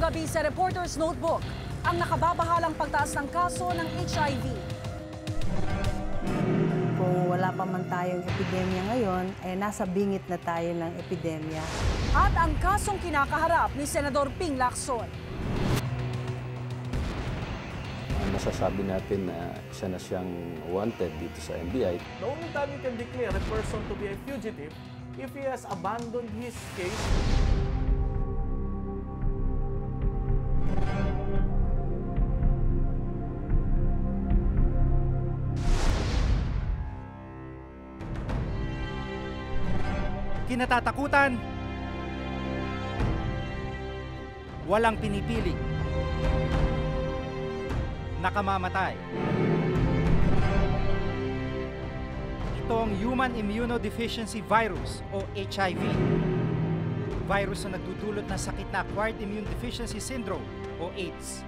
Ngayong gabi sa Reporter's Notebook, ang nakababahalang pagtaas ng kaso ng HIV. Kung wala pa man tayong epidemya ngayon, nasa bingit na tayo ng epidemya. At ang kasong kinakaharap ni Senador Ping Lacson. Masasabi natin na isa na siyang wanted dito sa NBI. The only time you can declare a person to be a fugitive if he has abandoned his case. Kinatatakutan, walang pinipili, nakamamatay. Ito ang Human Immunodeficiency Virus o HIV. Virus na nagdudulot ng sakit na Acquired Immune Deficiency Syndrome o AIDS.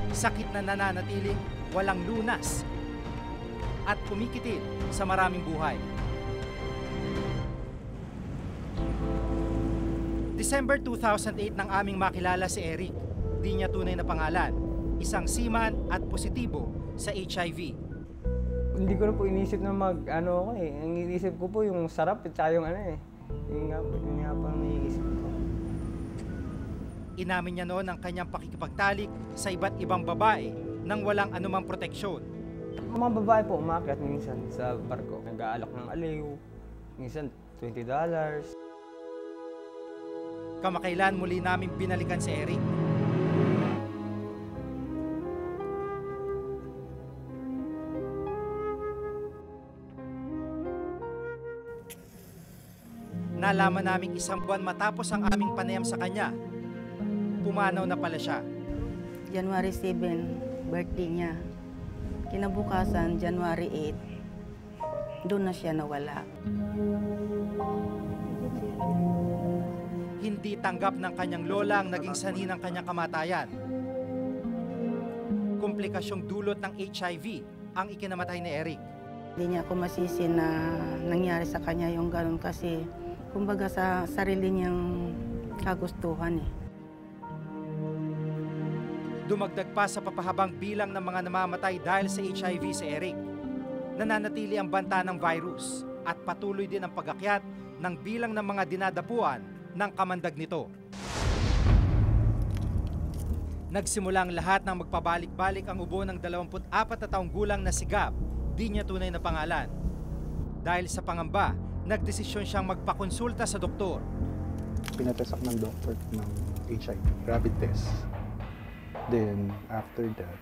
Sakit na nananatiling walang lunas at kumikitil sa maraming buhay. December 2008 nang aming makilala si Eric. Di niya tunay na pangalan. Isang seaman at positibo sa HIV. Hindi ko na po inisip na ako eh. Ang inisip ko po yung sarap at saka yung Yun nga po ang naiisip ko. Inamin niya noon ang kanyang pakikipagtalik sa iba't ibang babae nang walang anumang proteksyon. Ang mga babae po umakyat minsan sa barko. Nag-aalok ng aliw. Minsan $20. Kamakailan muli namin binalikan si Eric. Nalaman naming isang buwan matapos ang aming panayam sa kanya, pumanaw na pala siya. January 7, birthday niya. Kinabukasan, January 8, doon na siya nawala. Hindi tanggap ng kanyang lola ang naging sanhi ng kanyang kamatayan. Komplikasyong dulot ng HIV ang ikinamatay ni Eric. Hindi niya ako masisi na nangyari sa kanya yung ganun kasi kumbaga sa sarili niyang kagustuhan eh. Dumagdag pa sa papahabang bilang ng mga namamatay dahil sa HIV si Eric. Nananatili ang banta ng virus at patuloy din ang pag-akyat ng bilang ng mga dinadapuan ng kamandag nito. Nagsimula ang lahat ng magpabalik-balik ang ubo ng 24 na taong gulang na si Gab, di niya tunay na pangalan. Dahil sa pangamba, nagdesisyon siyang magpakonsulta sa doktor. Pinatesak ng doktor ng HIV, rapid test. Then, after that,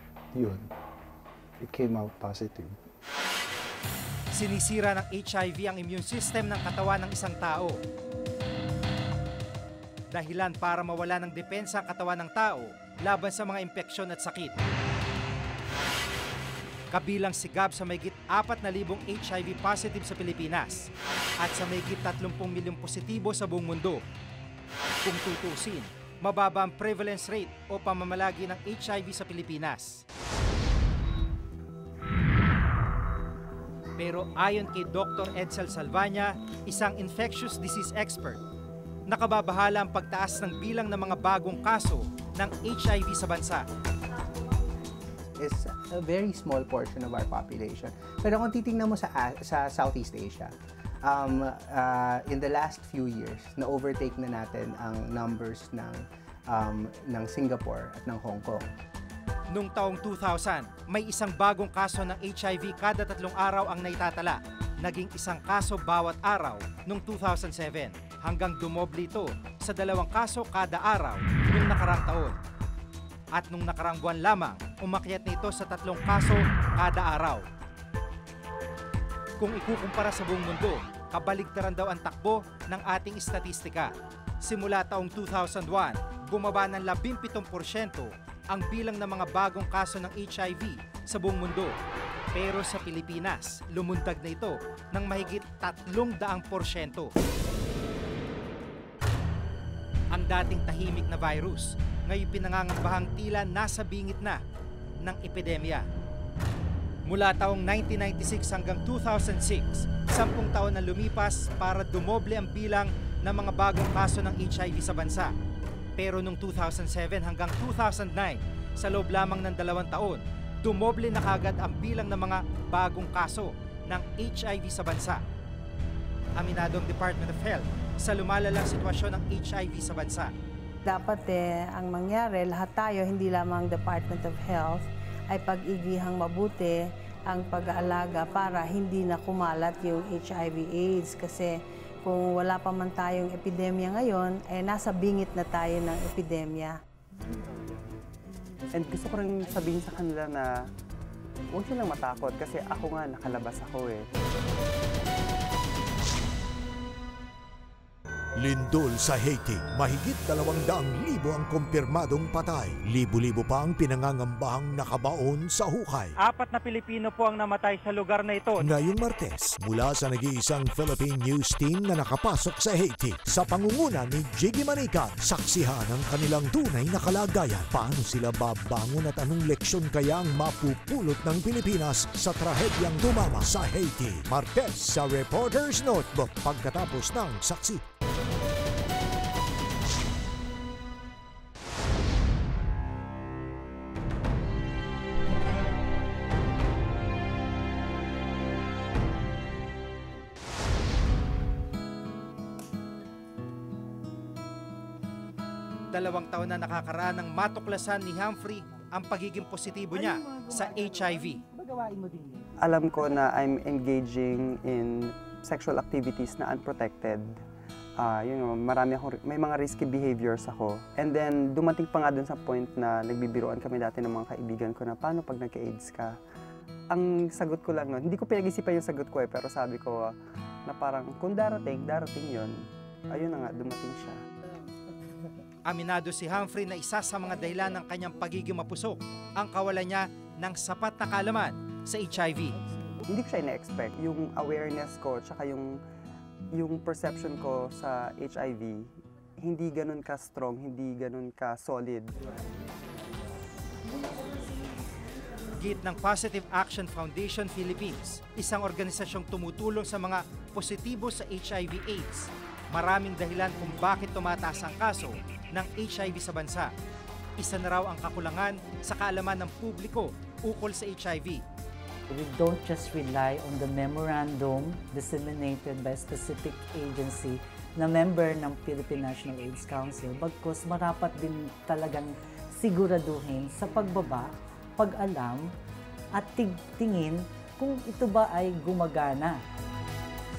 it came out positive. Sinisira ng HIV ang immune system ng katawan ng isang tao. Dahilan para mawala ng depensa ang katawan ng tao laban sa mga impeksyon at sakit. Kabilang si Gab sa mahigit 4,000 HIV positive sa Pilipinas at sa mahigit 30 milyong positibo sa buong mundo. Kung tutusin, mababa ang prevalence rate o pamamalagi ng HIV sa Pilipinas. Pero ayon kay Dr. Edsel Salvaña, isang infectious disease expert, nakababahala ang pagtaas ng bilang ng mga bagong kaso ng HIV sa bansa. Is a very small portion of our population. Pero kung titingnan mo sa Southeast Asia, in the last few years, na-overtake na natin ang numbers ng Singapore at ng Hong Kong. Noong taong 2000, may isang bagong kaso ng HIV kada 3 araw ang naitatala. Naging isang kaso bawat araw noong 2007 hanggang dumoble ito sa 2 kaso kada araw noong nakarang taon. At nung nakarang buwan lamang, umakyat na ito sa 3 kaso kada araw. Kung ikukumpara sa buong mundo, kabaligtaran daw ang takbo ng ating istatistika. Simula taong 2001, bumaba ng 17% ang bilang ng mga bagong kaso ng HIV sa buong mundo. Pero sa Pilipinas, lumundag na ito ng mahigit 300%. Ang dating tahimik na virus, ngayon pinangangambahang tila nasa bingit na ng epidemya. Mula taong 1996 hanggang 2006, 10 taon na lumipas para dumoble ang bilang ng mga bagong kaso ng HIV sa bansa. Pero noong 2007 hanggang 2009, sa loob lamang ng 2 taon, dumoble na kagad ang bilang ng mga bagong kaso ng HIV sa bansa. Aminado ang Department of Health sa lumalalang sitwasyon ng HIV sa bansa. Dapat ang mangyari, lahat tayo, hindi lamang Department of Health, ay pag-igihang mabuti ang pag-aalaga para hindi na kumalat yung HIV/AIDS. Kasi kung wala pa man tayong epidemya ngayon, nasa bingit na tayo ng epidemya. And gusto ko rin sabihin sa kanila na huwag silang matakot kasi ako nga nakalabas ako eh. Lindol sa Haiti, mahigit 200,000 ang kumpirmadong patay. Libo-libo pa ang pinangangambahang nakabaon sa hukay. 4 na Pilipino po ang namatay sa lugar na ito. Ngayong Martes, mula sa nag-iisang Philippine News Team na nakapasok sa Haiti, sa pangunguna ni Jiggy Manican, saksihan ang kanilang tunay na kalagayan. Paano sila babangon at anong leksyon kaya ang mapupulot ng Pilipinas sa trahedyang dumama sa Haiti? Martes sa Reporter's Notebook, pagkatapos ng saksi. Dalawang taon na nakakaraan ng matuklasan ni Humphrey ang pagiging positibo niya sa HIV. Alam ko na I'm engaging in sexual activities na unprotected. May mga risky behaviors ako. And then dumating pa nga dun sa point na nagbibiruan kami dati ng mga kaibigan ko na paano pag nagka-AIDS ka? Ang sagot ko lang nun, hindi ko pinag-isipan yung sagot ko pero sabi ko na parang kung darating yun. Ayun na nga, dumating siya. Aminado si Humphrey na isa sa mga dahilan ng kanyang pagiging mapusok ang kawalan niya ng sapat na kaalaman sa HIV. Hindi ko siya ina-expect. Yung awareness ko tsaka yung perception ko sa HIV, hindi ganun ka-strong, hindi ganun ka-solid. Git ng Positive Action Foundation Philippines, isang organisasyong tumutulong sa mga positibo sa HIV/AIDS. Maraming dahilan kung bakit tumataas ang kaso ng HIV sa bansa. Isa na raw ang kakulangan sa kaalaman ng publiko ukol sa HIV. We don't just rely on the memorandum disseminated by a specific agency na member ng Philippine National AIDS Council, bagkus marapat din talagang siguraduhin sa pagbaba, pag-alam at tingin kung ito ba ay gumagana.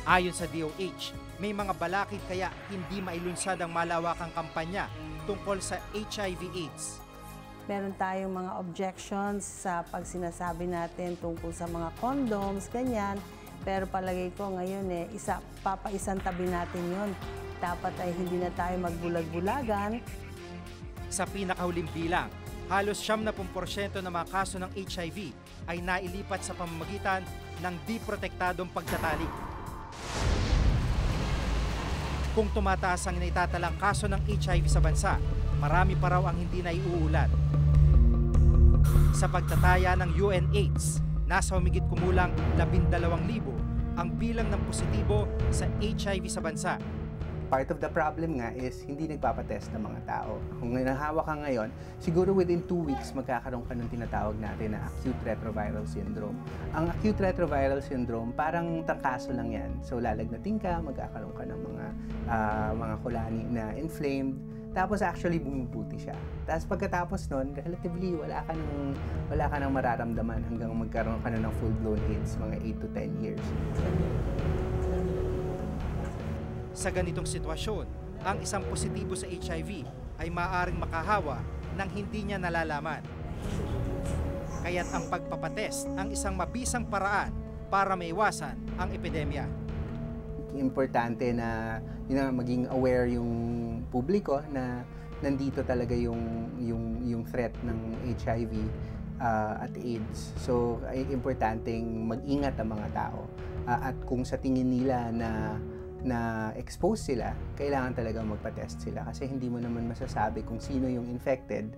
Ayon sa DOH, may mga balakid kaya hindi mailunsad ang malawakang kampanya tungkol sa HIV/AIDS. Meron tayong mga objections sa pag sinasabi natin tungkol sa mga condoms, ganyan. Pero palagay ko ngayon papaisang tabi natin yon. Dapat ay hindi na tayo magbulag-bulagan. Sa pinakahuling bilang, halos 70% ng mga kaso ng HIV ay nailipat sa pamamagitan ng di-protektadong pagtatalik. Kung tumataas ang naitatalang kaso ng HIV sa bansa, marami pa raw ang hindi naiuulat. Sa pagtataya ng UNAIDS, nasa humigit kumulang 12,000 ang bilang ng positibo sa HIV sa bansa. Part of the problem nga is hindi nagpapatest ng mga tao. Kung nahawa ka ngayon, siguro within 2 weeks magkakaroon ka ng tinatawag natin na acute retroviral syndrome. Ang acute retroviral syndrome, parang tarkaso lang yan. So lalagnating ka, magkakaroon ka ng mga kulani na inflamed, tapos actually bumubuti siya. Tapos pagkatapos nun, relatively wala ka nang mararamdaman hanggang magkaroon ka na ng full-blown AIDS, mga 8 to 10 years. Sa ganitong sitwasyon, ang isang positibo sa HIV ay maaaring makahawa nang hindi niya nalalaman. Kaya't ang pagpapatest ang isang mabisang paraan para maiwasan ang epidemya. Importante na maging aware yung publiko na nandito talaga yung threat ng HIV at AIDS. So, importanteng mag-ingat ang mga tao. At kung sa tingin nila na expose sila, kailangan talaga magpa-test sila kasi hindi mo naman masasabi kung sino yung infected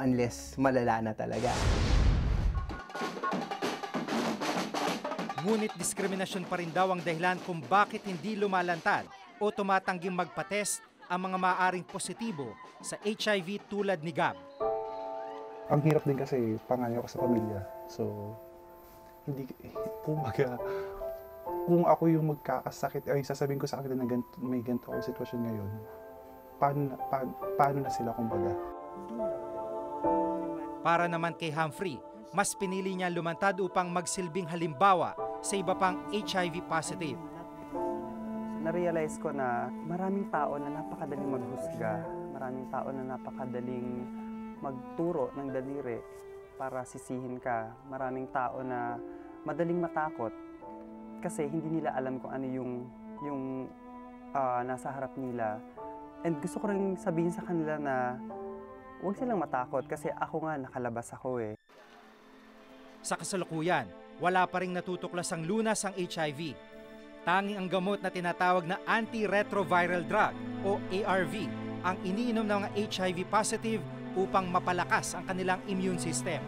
unless malala na talaga. Ngunit diskriminasyon pa rin daw ang dahilan kung bakit hindi lumalantad o tumatangging magpa-test ang mga maaaring positibo sa HIV tulad ni Gab. Ang hirap din kasi panganay ako sa pamilya. So, hindi, kumbaga, kung ako yung magkakasakit, ay sasabihin ko sa kanila na may ganito akong sitwasyon ngayon, paano na sila kumbaga? Para naman kay Humphrey, mas pinili niya lumantad upang magsilbing halimbawa sa iba pang HIV positive. Na-realize ko na maraming tao na napakadaling maghusga, maraming tao na napakadaling magturo ng daliri para sisihin ka, maraming tao na madaling matakot kasi hindi nila alam kung ano yung nasa harap nila. And gusto ko rin sabihin sa kanila na huwag silang matakot kasi ako nga nakalabas ako eh. Sa kasalukuyan, wala pa ring natutuklas ang lunas ang HIV. Tanging ang gamot na tinatawag na antiretroviral drug o ARV ang iniinom ng mga HIV positive upang mapalakas ang kanilang immune system.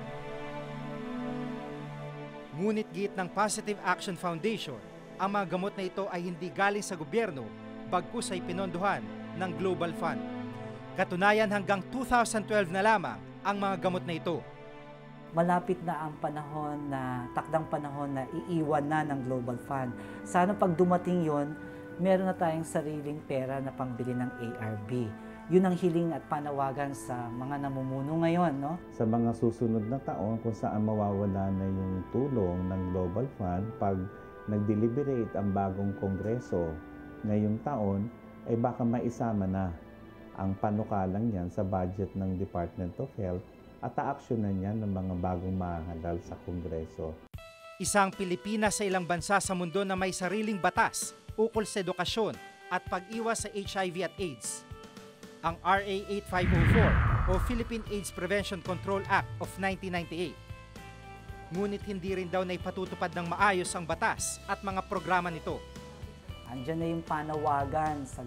Ngunit giit ng Positive Action Foundation, ang mga gamot na ito ay hindi galing sa gobyerno, bagkus ay pinondohan ng Global Fund. Katunayan hanggang 2012 na lamang ang mga gamot na ito. Malapit na ang panahon na, takdang panahon na iiwan na ng Global Fund. Sana pag dumating yon, meron na tayong sariling pera na pangbili ng ARV. Yun ang hiling at panawagan sa mga namumuno ngayon, no? Sa mga susunod na taon kung saan mawawala na yung tulong ng Global Fund, pag nag-deliberate ang bagong kongreso ngayong taon, ay baka maisama na ang panukalang yan sa budget ng Department of Health at aaksyonan yan ng mga bagong mahahalal sa Kongreso. Isang Pilipinas sa ilang bansa sa mundo na may sariling batas ukol sa edukasyon at pag-iwas sa HIV at AIDS. Ang RA 8504 o Philippine AIDS Prevention Control Act of 1998. Ngunit hindi rin daw na ipatutupad ng maayos ang batas at mga programa nito. Andiyan na yung panawagan sa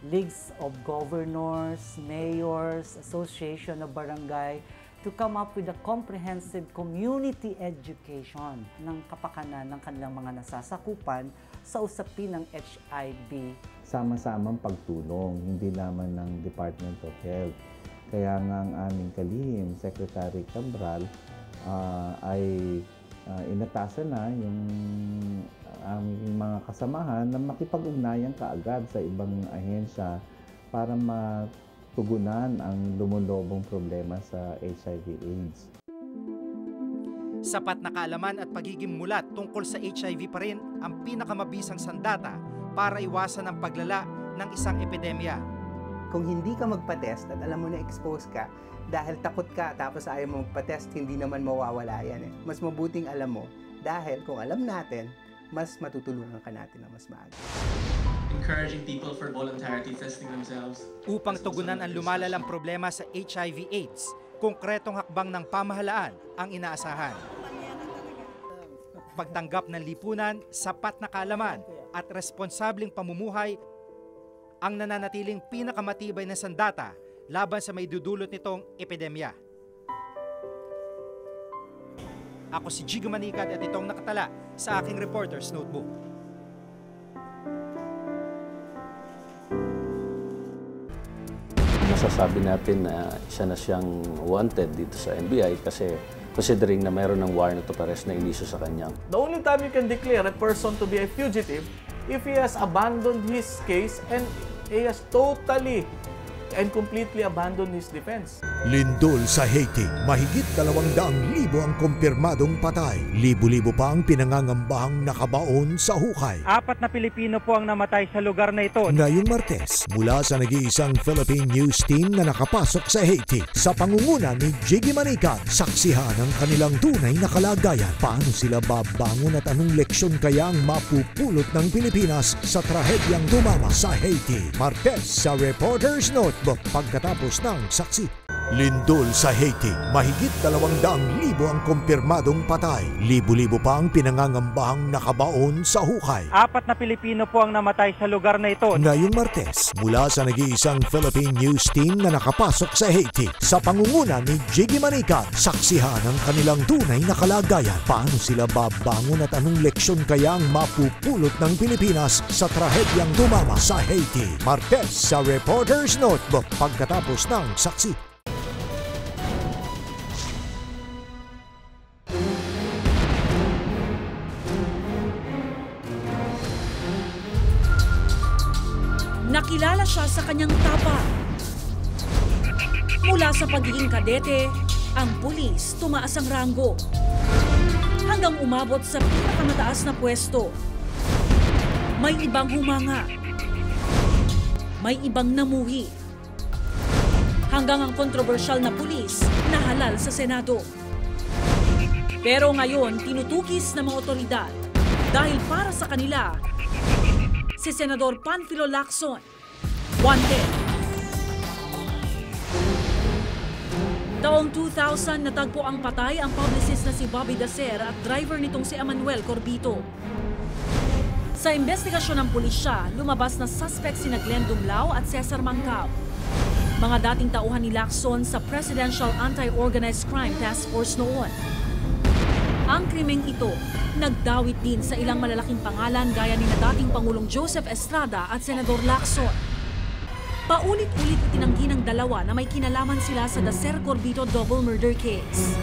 Leagues of Governors, Mayors, Association of Barangay to come up with a comprehensive community education ng kapakanan ng kanilang mga nasasakupan sa usapin ng HIV. Sama-samang pagtulong, hindi lamang ng Department of Health. Kaya nga ang aming kalihim, Secretary Cabral, ay inatasan na yung aming mga kasamahan na makipag-ugnayan kaagad sa ibang ahensya para matugunan ang lumulobong problema sa HIV/AIDS. Sapat na kaalaman at pagiging mulat tungkol sa HIV pa rin ang pinakamabisang sandata para iwasan ang paglala ng isang epidemya. Kung hindi ka magpa-test at alam mo na expose ka, dahil takot ka tapos ayaw mo magpa-test, hindi naman mawawala yan eh. Mas mabuting alam mo dahil kung alam natin, mas matutulungan ka natin na mas maaga. Encouraging people for voluntarily testing themselves. Upang tugunan ang lumalalang problema sa HIV/AIDS, konkretong hakbang ng pamahalaan ang inaasahan. Pagtanggap ng lipunan, sapat na kaalaman at responsableng pamumuhay ang nananatiling pinakamatibay na sandata laban sa may dudulot nitong epidemya. Ako si Jiggy Manicad at itong nakatala sa aking Reporter's Notebook. Masasabi natin na isa na siyang wanted dito sa NBI kasi considering na mayroon ng warrant of arrest na iniso sa kanya. The only time you can declare a person to be a fugitive if he has abandoned his case and he has totally and completely abandoned his defense. Lindol sa Haiti, mahigit 200,000 ang kumpirmadong patay. Libo-libo pa ang pinangangambahang nakabaon sa hukay. 4 na Pilipino po ang namatay sa lugar na ito. Ngayong Martes, mula sa nag-iisang Philippine News Team na nakapasok sa Haiti, sa pangunguna ni Jiggy Manicad, saksihan ang kanilang tunay na kalagayan. Paano sila babangon at anong leksyon kaya ang mapupulot ng Pilipinas sa trahedyang dumama sa Haiti? Martes sa Reporter's Notebook pagkatapos ng saksi. Lindol sa Haiti, mahigit 200,000 ang kumpirmadong patay. Libo-libo pa ang pinangangambahang nakabaon sa hukay. 4 na Pilipino po ang namatay sa lugar na ito. Ngayong Martes, mula sa nag-iisang Philippine News Team na nakapasok sa Haiti, sa pangunguna ni Jiggy Manican, saksihan ang kanilang tunay na kalagayan. Paano sila babangon at anong leksyon kaya ang mapupulot ng Pilipinas sa trahedyang tumama sa Haiti? Martes sa Reporter's Notebook pagkatapos ng saksi. Nakilala siya sa kanyang tapang. Mula sa pagiging kadete, ang pulis tumaas ang ranggo hanggang umabot sa pinakamataas na pwesto. May ibang humanga, may ibang namuhi, hanggang ang kontrobersyal na pulis nahalal sa Senado. Pero ngayon, tinutukis ng mga otoridad dahil para sa kanila, si Senador Panfilo Lacson, wanted. Taong 2000, natagpo ang patay ang publicist na si Bobby Dacer at driver nitong si Emmanuel Corbito. Sa investigasyon ng pulisya, lumabas na suspect sina Glenn Dumlao at Cesar Mancao, mga dating tauhan ni Lacson sa Presidential Anti-Organized Crime Task Force noon. Ang krimeng ito nagdawit din sa ilang malalaking pangalan gaya ni na dating Pangulong Joseph Estrada at Senador Lacson. Paulit-ulit itinanggi ng dalawa na may kinalaman sila sa Dacer Corbito double murder case.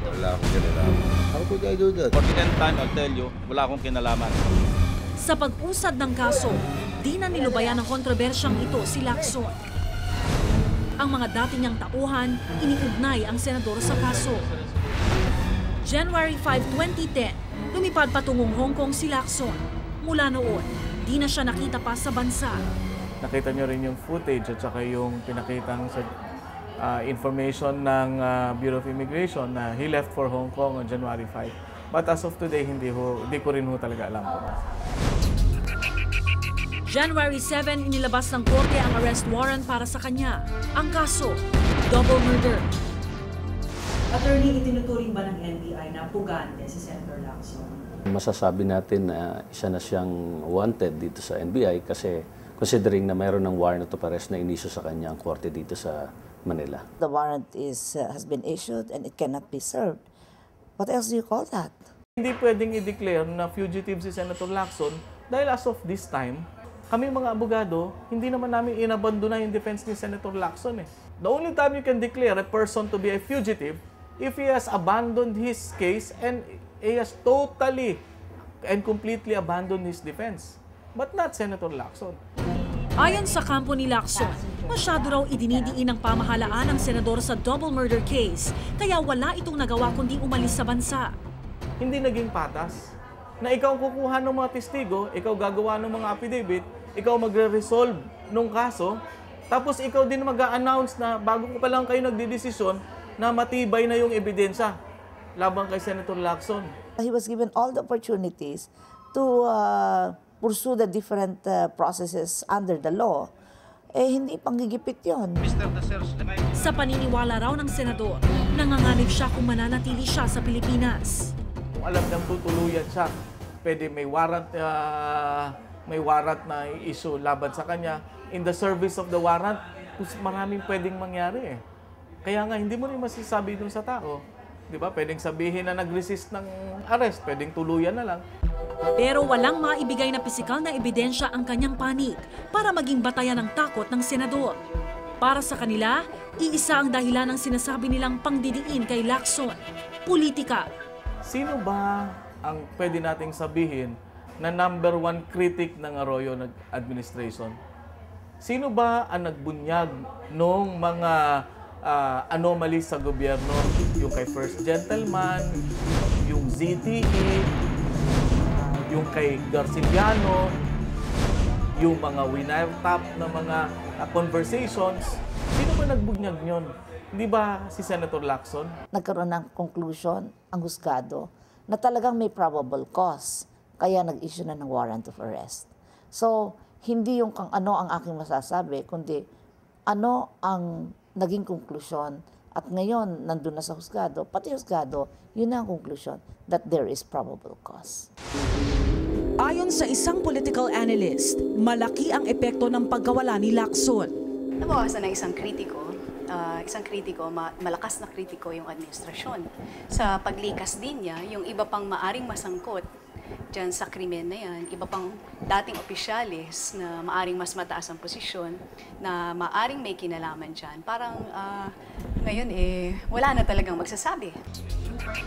Wala akong kinalaman. How could I do that? For the 10th time, I'll tell you, wala akong kinalaman. Sa pag-usad ng kaso, di na nilubayan ng kontrobersyang ito si Lacson. Ang mga dating niyang tauhan, iniugnay ang senador sa kaso. January 5, 2010, lumipad patungong Hong Kong si Lacson. Mula noon, di na siya nakita pa sa bansa. Nakita nyo rin yung footage at saka yung pinakitang sa information ng Bureau of Immigration na he left for Hong Kong on January 5. But as of today, hindi ko rin talaga alam po. January 7, inilabas ng korte ang arrest warrant para sa kanya. Ang kaso, double murder. Attorney, itinuturing ba ng NBI na pugante si Senator Lacson? Masasabi natin na isa na siyang wanted dito sa NBI kasi considering na mayroon ng warrant of arrest na inisyu sa kanya ang korte dito sa Manila. The warrant has been issued and it cannot be served. What else do you call that? Hindi pwedeng i-declare na fugitive si Senator Lacson dahil as of this time, kami mga abogado, hindi naman namin inabandona yung defense ni Senator Lacson. The only time you can declare a person to be a fugitive if he has abandoned his case and he has totally and completely abandoned his defense. But not Senator Lacson. Ayon sa kampo ni Lacson, masyado raw idinidiin ng pamahalaan ang senador sa double murder case, kaya wala itong nagawa kundi umalis sa bansa. Hindi naging patas. Na ikaw kukuha ng mga testigo, ikaw gagawa ng mga affidavit, ikaw magre-resolve ng kaso, tapos ikaw din mag-a-announce na bago ko pa lang kayo nagdidesisyon na matibay na yung ebidensya laban kay Senator Lacson. He was given all the opportunities to pursue the different processes under the law. Hindi panggigipit yun. Sa paniniwala raw ng senador, nanganganib siya kung mananatili siya sa Pilipinas. Kung alam niyang tutuluyan siya, pwede may warrant na i-issue laban sa kanya. In the service of the warrant, maraming pwedeng mangyari. Kaya nga, hindi mo rin masasabi dun sa tao. Di ba? Pwedeng sabihin na nag-resist ng arrest, pwedeng tuluyan na lang. Pero walang maibigay na pisikal na ebidensya ang kanyang panig para maging batayan ng takot ng senador. Para sa kanila, iisa ang dahilan ng sinasabi nilang pangdidiin kay Lacson, politika. Sino ba ang pwede nating sabihin na #1 critic ng Arroyo administration? Sino ba ang nagbunyag ng mga anomalies sa gobyerno? Yung kay First Gentleman, yung ZTE, yung kay Garciliano, yung mga winetap na mga conversations. Sino ba nagbunyag nyon? Hindi ba si Senator Lacson? Nagkaroon ng conclusion ang husgado na talagang may probable cause, kaya nag-issue na ng warrant of arrest. So, hindi yung kung ano ang aking masasabi, kundi ano ang naging konklusyon. At ngayon, nandun na sa husgado, pati husgado, yun na ang konklusyon, that there is probable cause. Ayon sa isang political analyst, malaki ang epekto ng pagkawala ni Lacson. Nabawasan ng isang kritiko, malakas na kritiko yung administrasyon. Sa paglikas din niya, yung iba pang maaring masangkot dyan sa krimen na yan, iba pang dating opisyalis na maaring mas mataas ang posisyon, na maaring may kinalaman dyan. Parang ngayon wala na talagang magsasabi.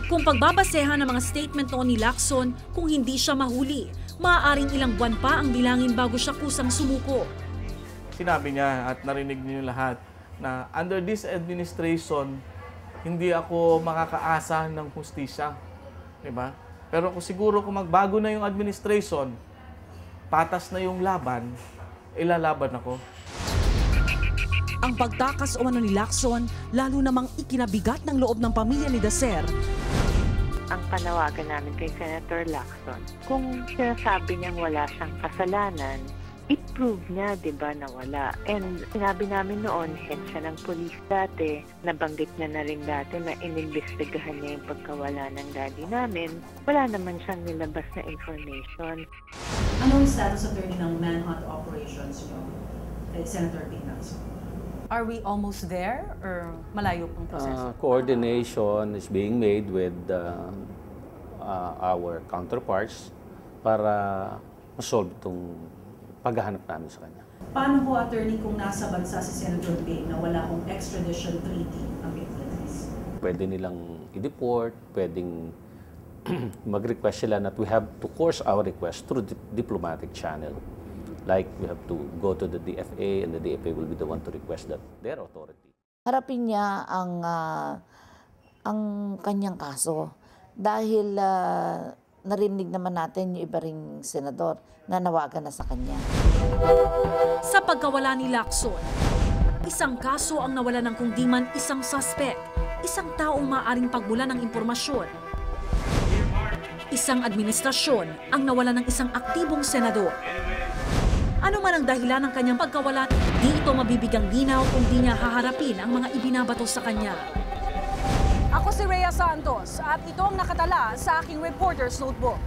Kung pagbabasehan ng mga statement noon ni Lacson, kung hindi siya mahuli, maaaring ilang buwan pa ang bilangin bago siya kusang sumuko. Sinabi niya at narinig niyo lahat na under this administration, hindi ako makakaasa ng hustisya. Diba? Pero kung siguro kung magbago na yung administration, patas na yung laban, ilalaban ako. Ang pagtakas umano ni Lacson, lalo namang ikinabigat ng loob ng pamilya ni Dacer. Ang panawagan namin kay Senator Lacson, kung sinasabi niyang wala siyang kasalanan, i-prove niya, di ba, na wala. And sinabi namin noon, head siya ng police dati, nabanggit na rin dati na inimbestigahan niya yung pagkawala ng daddy namin. Wala naman siyang nilabas na information. Anong status attorney ng manhunt operations niyo, Senator Ping Lacson? Are we almost there or malayo pang proseso? Coordination is being made with our counterparts para masolve itong paghahanap namin sa kanya. Paano po, attorney, kung nasa bansa si Senator Ping na wala akong extradition treaty ang Philippines? Pwede nilang i-deport, pwedeng mag-request sila that we have to course our request through diplomatic channel. Like we have to go to the DFA and the DFA will be the one to request that their authority. Harapin niya ang kanyang kaso dahil narinig naman natin yung iba ring senador na nawagan na sa kanya. Sa pagkawala ni Lacson, isang kaso ang nawala ng kung di man isang suspect, isang taong maaaring pagbula ng impormasyon. Isang administrasyon ang nawala ng isang aktibong senador. Ano man ang dahilan ng kanyang pagkawala, di ito mabibigang linaw kung di niya haharapin ang mga ibinabato sa kanya. Ako si Rhea Santos at ito ang nakatala sa aking Reporter's Notebook.